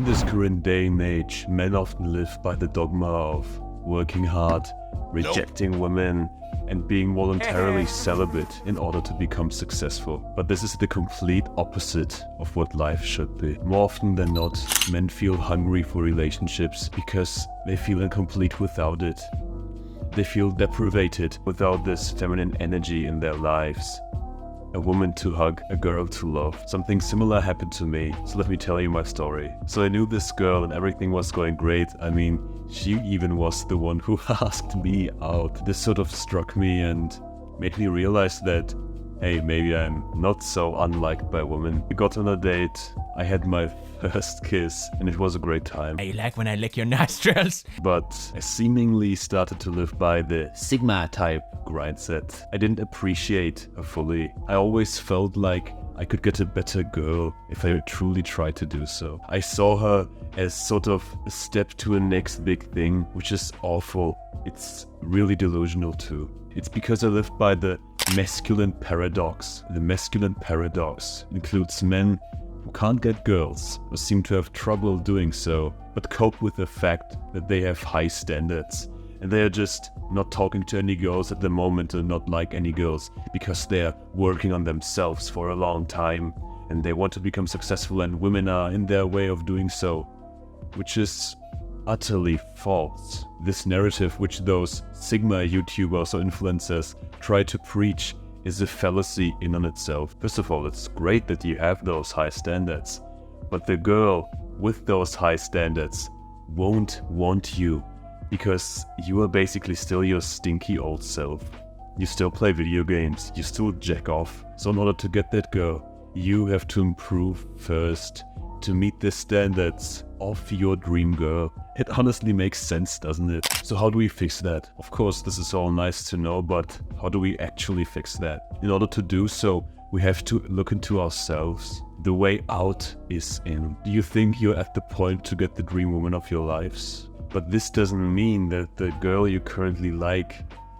In this current day and age, men often live by the dogma of working hard, rejecting women, and being voluntarily celibate in order to become successful. But this is the complete opposite of what life should be. More often than not, men feel hungry for relationships because they feel incomplete without it. They feel deprivated without this feminine energy in their lives. A woman to hug, a girl to love. Something similar happened to me, so let me tell you my story. So I knew this girl and everything was going great. I mean, she even was the one who asked me out. This sort of struck me and made me realize that, hey, maybe I'm not so unliked by women. We got on a date, I had my first kiss, and it was a great time. I like when I lick your nostrils. But I seemingly started to live by the Sigma type grind set. I didn't appreciate her fully. I always felt like I could get a better girl if I truly tried to do so. I saw her as sort of a step to a next big thing, which is awful. It's really delusional too. It's because I lived by the masculine paradox. The masculine paradox includes men who can't get girls or seem to have trouble doing so, but cope with the fact that they have high standards. And they are just not talking to any girls at the moment and not like any girls because they are working on themselves for a long time and they want to become successful, and women are in their way of doing so, which is utterly false. This narrative which those Sigma YouTubers or influencers try to preach is a fallacy in on itself. First of all, it's great that you have those high standards, but the girl with those high standards won't want you because you are basically still your stinky old self. You still play video games, you still jack off. So in order to get that girl, you have to improve first to meet the standards of your dream girl. It honestly makes sense, doesn't it? So how do we fix that? Of course, this is all nice to know, but how do we actually fix that? In order to do so, we have to look into ourselves. The way out is in. Do you think you're at the point to get the dream woman of your lives? But this doesn't mean that the girl you currently like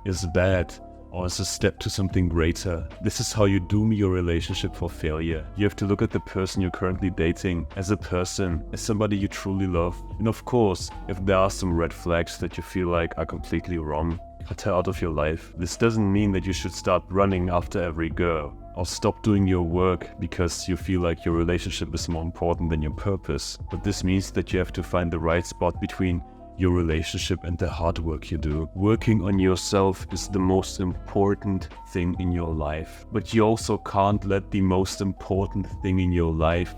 is bad or is a step to something greater. This is how you doom your relationship for failure. You have to look at the person you're currently dating as a person, as somebody you truly love. And of course, if there are some red flags that you feel like are completely wrong, cut her out of your life. This doesn't mean that you should start running after every girl or stop doing your work because you feel like your relationship is more important than your purpose. But this means that you have to find the right spot between your relationship and the hard work you do. Working on yourself is the most important thing in your life, but you also can't let the most important thing in your life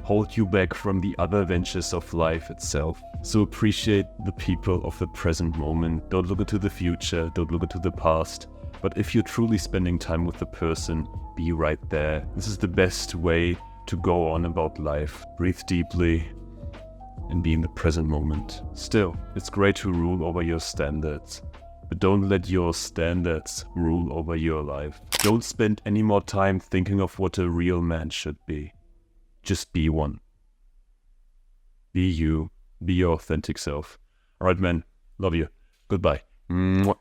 hold you back from the other ventures of life itself. So appreciate the people of the present moment. Don't look into the future, don't look into the past. But if you're truly spending time with the person, be right there. This is the best way to go on about life. Breathe deeply and be in the present moment. Still, it's great to rule over your standards, but don't let your standards rule over your life. Don't spend any more time thinking of what a real man should be. Just be one. Be you. Be your authentic self. Alright, man. Love you. Goodbye. Mwah.